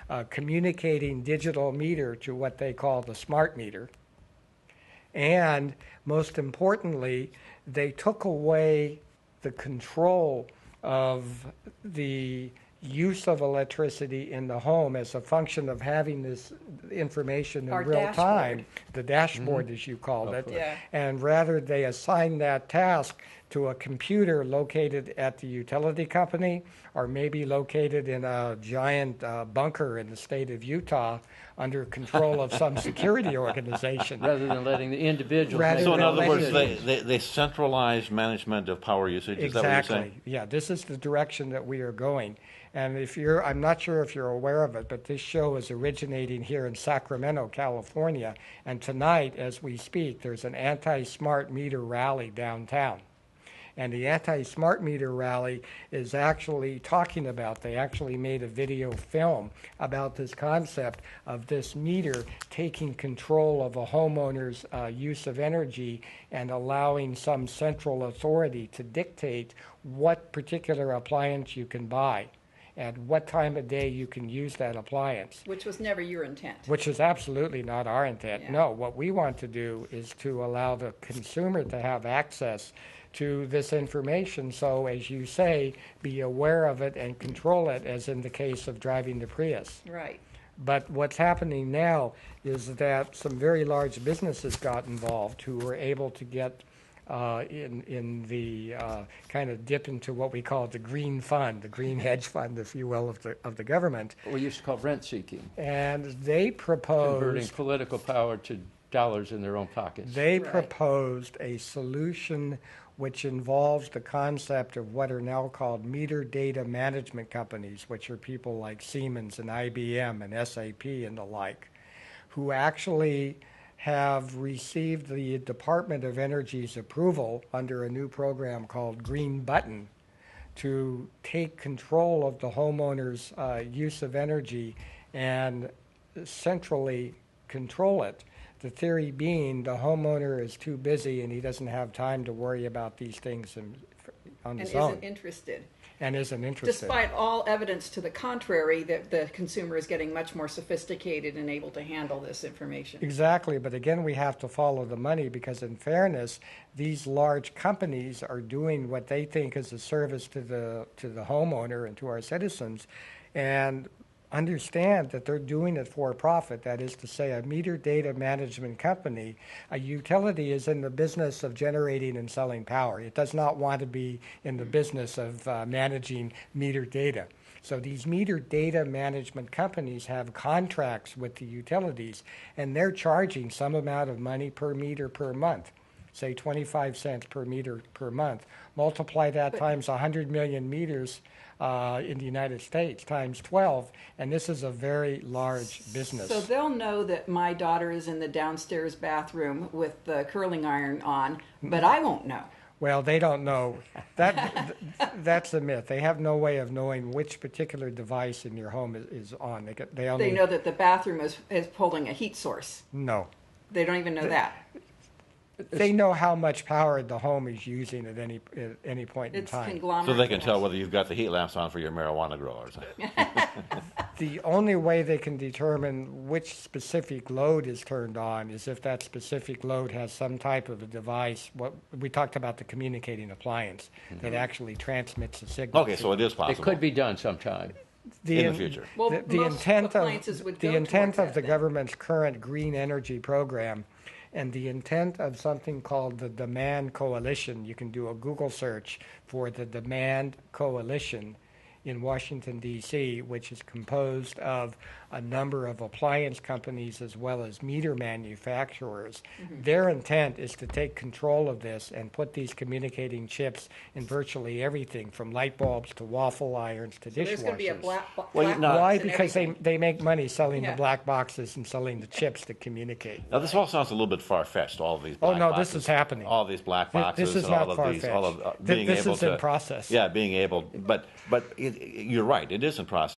a communicating digital meter to what they call the smart meter. And most importantly, they took away the control of the use of electricity in the home as a function of having this information in real time, the dashboard as you called it, and rather they assigned that task to a computer located at the utility company or maybe located in a giant bunker in the state of Utah under control of some security organization. Rather than letting the individuals make So in other words, they centralize management of power usage, is that what you're saying? Yeah, this is the direction that we are going. And I'm not sure if you're aware of it, but this show is originating here in Sacramento, California. And tonight, as we speak, there's an anti-smart meter rally downtown. And the anti-smart meter rally is actually talking about, they actually made a video film about this concept of this meter taking control of a homeowner's use of energy and allowing some central authority to dictate what particular appliance you can buy and what time of day you can use that appliance. Which was never your intent. Which is absolutely not our intent. Yeah. No, what we want to do is to allow the consumer to have access to this information, so as you say, be aware of it and control it, as in the case of driving the Prius. Right. But what's happening now is that some very large businesses got involved who were able to get in the kind of dip into what we call the green fund, the green hedge fund, if you will, of the government. We used to call rent seeking. And they proposed converting political power to dollars in their own pockets. They proposed a solution which involves the concept of what are now called meter data management companies, which are people like Siemens and IBM and SAP and the like, who actually have received the Department of Energy's approval under a new program called Green Button to take control of the homeowner's use of energy and centrally control it. The theory being the homeowner is too busy and he doesn't have time to worry about these things on his own. And isn't interested. And isn't interested. Despite all evidence to the contrary, that the consumer is getting much more sophisticated and able to handle this information. Exactly, but again, we have to follow the money because in fairness, these large companies are doing what they think is a service to the homeowner and to our citizens, and understand that they're doing it for profit. That is to say, a meter data management company, a utility is in the business of generating and selling power. It does not want to be in the business of managing meter data. So these meter data management companies have contracts with the utilities, and they're charging some amount of money per meter per month, say 25 cents per meter per month. Multiply that times 100 million meters in the United States, times 12, and this is a very large business. So they'll know that my daughter is in the downstairs bathroom with the curling iron on, but I won't know. Well, they don't know. That's a myth. They have no way of knowing which particular device in your home is on. They know that the bathroom is pulling a heat source. No. They don't even know that. They know how much power the home is using at any point in time. So they can tell whether you've got the heat lamps on for your marijuana growers. The only way they can determine which specific load is turned on is if that specific load has some type of a device. What we talked about, the communicating appliance that actually transmits a signal. Okay, so it is possible. It could be done sometime. In the future. Well, the intent of the then. government's current green energy program and the intent of something called the Demand Coalition. You can do a Google search for the Demand Coalition in Washington, D.C., which is composed of a number of appliance companies as well as meter manufacturers. Mm-hmm. Their intent is to take control of this and put these communicating chips in virtually everything, from light bulbs to waffle irons to dishwashers. There's going to be a black box. Why? Because they make money selling the black boxes and selling the chips to communicate. Now, this all sounds a little bit far-fetched, all of these black boxes. This is happening. All these black boxes. This is not far-fetched. This is in process. Yeah, being able, but you're right, it is in process.